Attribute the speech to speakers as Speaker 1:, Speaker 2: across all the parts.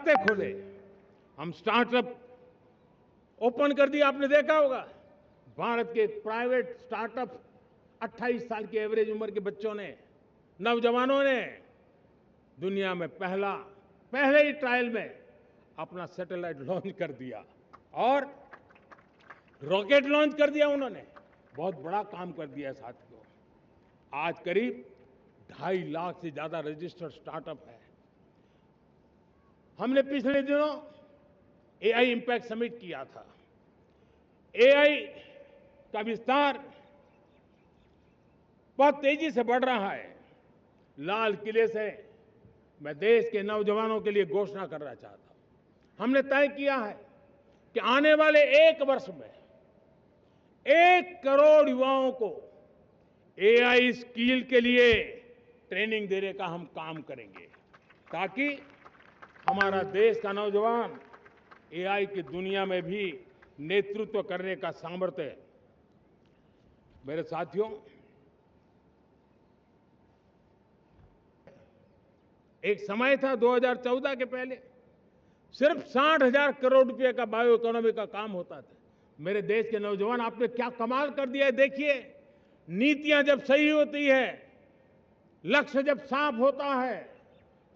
Speaker 1: रास्ते खोले। हम स्टार्टअप ओपन कर दिया, आपने देखा होगा। भारत के प्राइवेट स्टार्टअप 28 साल की एवरेज उम्र के बच्चों ने, नौजवानों ने दुनिया में पहले ही ट्रायल में अपना सैटेलाइट लॉन्च कर दिया और रॉकेट लॉन्च कर दिया उन्होंने। बहुत बड़ा काम कर दिया साथियों। आज करीब 2.5 लाख से ज्यादा रजिस्टर्ड स्टार्टअप है। हमने पिछले दिनों एआई इंपैक्ट समिट किया था। एआई का विस्तार बहुत तेजी से बढ़ रहा है। लाल किले से मैं देश के नौजवानों के लिए घोषणा करना चाहता हूं। हमने तय किया है कि आने वाले 1 वर्ष में 1 करोड़ युवाओं को एआई स्किल के लिए ट्रेनिंग देने का हम काम करेंगे, ताकि हमारा देश का नौजवान एआई की दुनिया में भी नेतृत्व करने का सामर्थ्य। मेरे साथियों, एक समय था 2014 के पहले सिर्फ 60,000 करोड़ रुपए का बायो इकोनॉमी का काम होता था। मेरे देश के नौजवान, आपने क्या कमाल कर दिया है। देखिए, नीतियां जब सही होती है, लक्ष्य जब साफ होता है,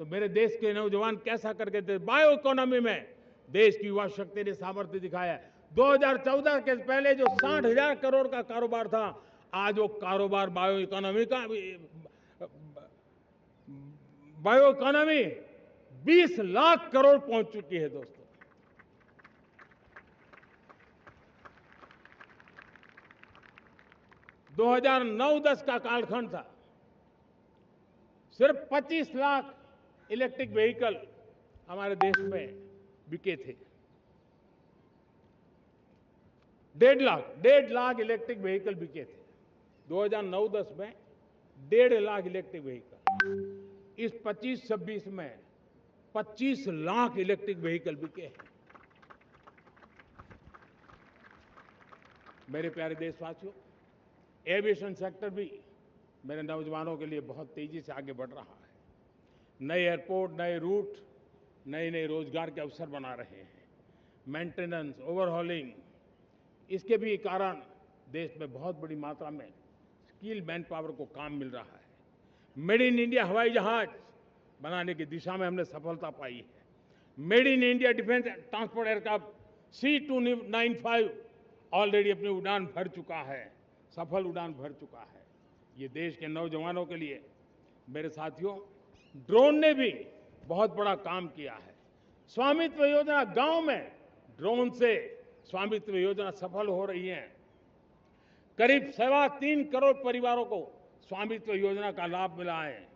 Speaker 1: तो मेरे देश के नौजवान कैसा करके थे। बायो इकोनॉमी में देश की युवा शक्ति ने सामर्थ्य दिखाया है। 2014 के पहले जो 60,000 करोड़ का कारोबार था, आज वो कारोबार बायो इकोनॉमी 20 लाख करोड़ पहुंच चुकी है दोस्तों। दो 2009-10 का कालखंड था, सिर्फ 25 लाख इलेक्ट्रिक व्हीकल हमारे देश में बिके थे। 1.5 लाख इलेक्ट्रिक व्हीकल बिके थे 2009-10 में। 1.5 लाख इलेक्ट्रिक व्हीकल। इस 25-26 में 25 लाख इलेक्ट्रिक व्हीकल बिके हैं। मेरे प्यारे देशवासियों, एविएशन सेक्टर भी मेरे नौजवानों के लिए बहुत तेजी से आगे बढ़ रहा है। नए एयरपोर्ट, नए रूट, नए रोजगार के अवसर बना रहे हैं। मेंटेनेंस, ओवरहॉलिंग, इसके भी कारण देश में बहुत बड़ी मात्रा में स्किल मैन पावर को काम मिल रहा है। मेड इन इंडिया हवाई जहाज बनाने की दिशा में हमने सफलता पाई है। Made in India defence transport aircraft C295 already अपनी उड़ान भर चुका है, सफल उड़ान भर चुका है। ये देश के नौजवानों के लिए, मेरे साथियों, ड्रोन ने भी बहुत बड़ा काम किया है। स्वामित्व योजना, गांव में ड्रोन से स्वामित्व योजना सफल हो रही है। करीब 3.25 करोड़ परिवारों को स्वामित्व योजना का लाभ मिला है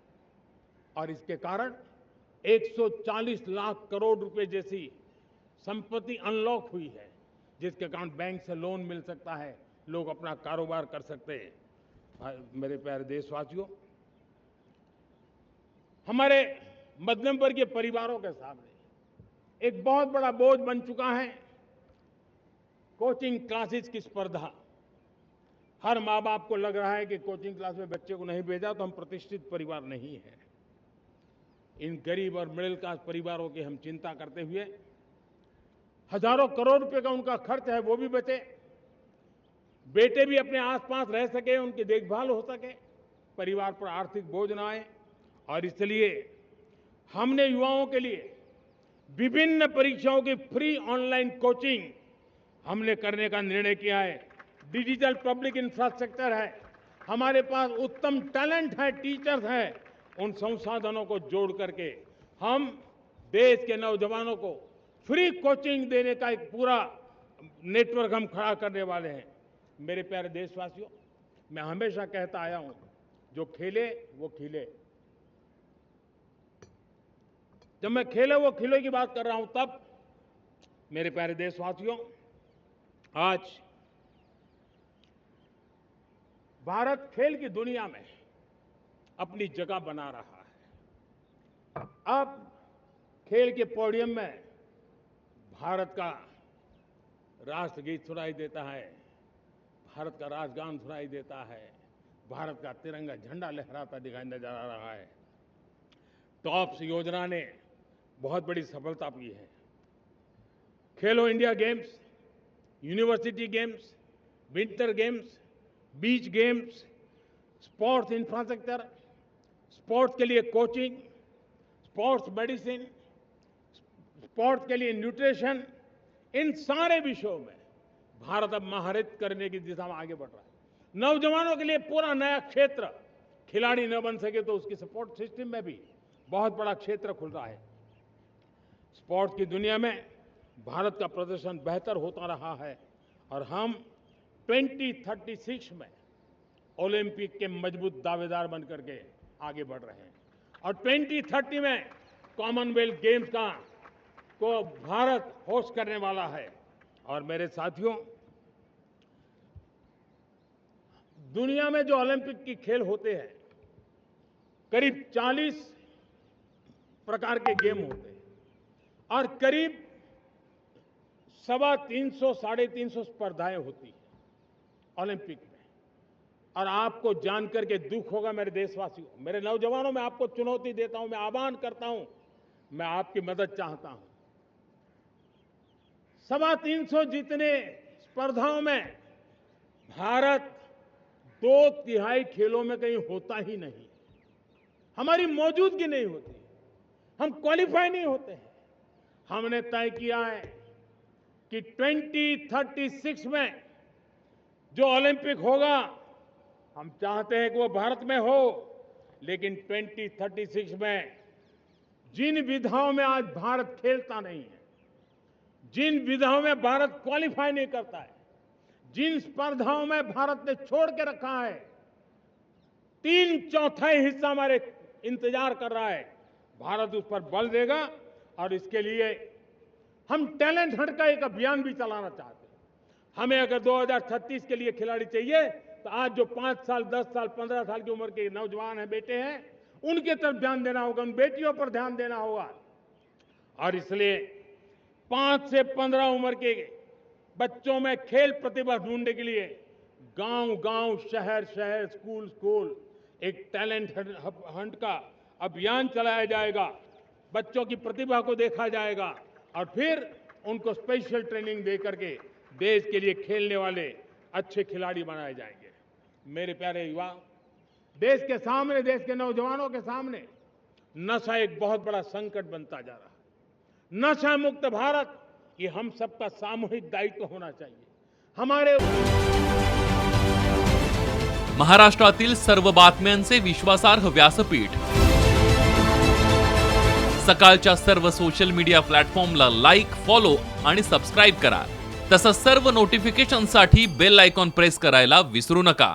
Speaker 1: और इसके कारण 140 लाख करोड़ रुपए जैसी संपत्ति अनलॉक हुई है, जिसके कारण बैंक से लोन मिल सकता है, लोग अपना कारोबार कर सकते हैं। मेरे प्यारे देशवासियों, हमारे मध्यम वर्गीय परिवारों के सामने एक बहुत बड़ा बोझ बन चुका है कोचिंग क्लासेस की स्पर्धा। हर माँ बाप को लग रहा है कि कोचिंग क्लास में बच्चे को नहीं भेजा तो हम प्रतिष्ठित परिवार नहीं है। इन गरीब और मिडिल क्लास परिवारों की हम चिंता करते हुए हजारों करोड़ रुपए का उनका खर्च है वो भी बचे, बेटे भी अपने आसपास रह सके, उनकी देखभाल हो सके, परिवार पर आर्थिक बोझ न आए। और इसलिए हमने युवाओं के लिए विभिन्न परीक्षाओं की फ्री ऑनलाइन कोचिंग हमने करने का निर्णय किया है। डिजिटल पब्लिक इंफ्रास्ट्रक्चर है, हमारे पास उत्तम टैलेंट है, टीचर्स हैं। उन संसाधनों को जोड़ करके हम देश के नौजवानों को फ्री कोचिंग देने का एक पूरा नेटवर्क हम खड़ा करने वाले हैं। मेरे प्यारे देशवासियों, मैं हमेशा कहता आया हूं, जो खेले वो खिले। जब मैं खेले वो खिले की बात कर रहा हूं, तब मेरे प्यारे देशवासियों, आज भारत खेल की दुनिया में अपनी जगह बना रहा है। अब खेल के पोडियम में भारत का राष्ट्रगीत सुनाई देता है, भारत का राष्ट्रगान सुनाई देता है, भारत का तिरंगा झंडा लहराता दिखाई नजर आ रहा है। टॉप्स योजना ने बहुत बड़ी सफलता भी है। खेलो India games, university games, winter games, beach games, sports infrastructure, sports के लिए कोचिंग, स्पोर्ट्स मेडिसिन, स्पोर्ट्स के लिए न्यूट्रिशन, इन सारे विषयों में भारत अब महारत करने की दिशा में आगे बढ़ रहा है। नौजवानों के लिए पूरा नया क्षेत्र, खिलाड़ी न बन सके तो उसकी सपोर्ट सिस्टम में भी बहुत बड़ा क्षेत्र खुल रहा है। स्पोर्ट्स की दुनिया में भारत का प्रदर्शन बेहतर होता रहा है और हम 2036 में ओलंपिक के मजबूत दावेदार बनकर के आगे बढ़ रहे हैं और 2030 में कॉमनवेल्थ गेम्स को भारत होस्ट करने वाला है। और मेरे साथियों, दुनिया में जो ओलंपिक की खेल होते हैं, करीब 40 प्रकार के गेम होते हैं और करीब 350-350 स्पर्धाएं होती हैं ओलंपिक में। और आपको जानकर के दुख होगा मेरे देशवासियों, मेरे नौजवानों, मैं आपको चुनौती देता हूं, मैं आह्वान करता हूं, मैं आपकी मदद चाहता हूं। 350 जितने स्पर्धाओं में भारत 2/3 खेलों में कहीं होता ही नहीं, हमारी मौजूदगी नहीं होती, हम क्वालिफाई नहीं होते हैं। हमने तय किया है कि 2036 में जो ओलंपिक होगा, हम चाहते हैं कि वो भारत में हो, लेकिन 2036 में जिन विधाओं में आज भारत खेलता नहीं है, जिन विधाओं में भारत क्वालिफाई नहीं करता है, जिन स्पर्धाओं में भारत ने छोड़ के रखा है, 3/4 हिस्सा हमारे इंतजार कर रहा है। भारत उस पर बल देगा और इसके लिए हम टैलेंट हंट का एक अभियान भी चलाना चाहते हैं। हमें अगर 2036 के लिए खिलाड़ी चाहिए तो आज जो 5 साल, 10 साल, 15 साल की उम्र के नौजवान हैं, बेटे हैं, उनके तरफ ध्यान देना होगा, उन बेटियों पर ध्यान देना होगा। और इसलिए 5 से 15 उम्र के बच्चों में खेल प्रतिभा ढूंढने के लिए गांव-गांव, शहर-शहर, स्कूल-स्कूल एक टैलेंट हंट का अभियान चलाया जाएगा। बच्चों की प्रतिभा को देखा जाएगा और फिर उनको स्पेशल ट्रेनिंग दे करके देश के लिए खेलने वाले अच्छे खिलाड़ी बनाए जाएंगे। मेरे प्यारे युवा, देश के सामने, देश के नौजवानों के सामने नशा एक बहुत बड़ा संकट बनता जा रहा है। नशा मुक्त भारत, ये हम सबका सामूहिक दायित्व होना चाहिए। हमारे
Speaker 2: महाराष्ट्रातील सर्व बातम्यांचे विश्वासार्ह व्यासपीठ, सकाळच्या सर्व सोशल मीडिया प्लॅटफॉर्मला लाईक, फॉलो आणि सबस्क्राईब करा। तसंच सर्व नोटिफिकेशनसाठी बेल आयकॉन प्रेस करायला विसरू नका।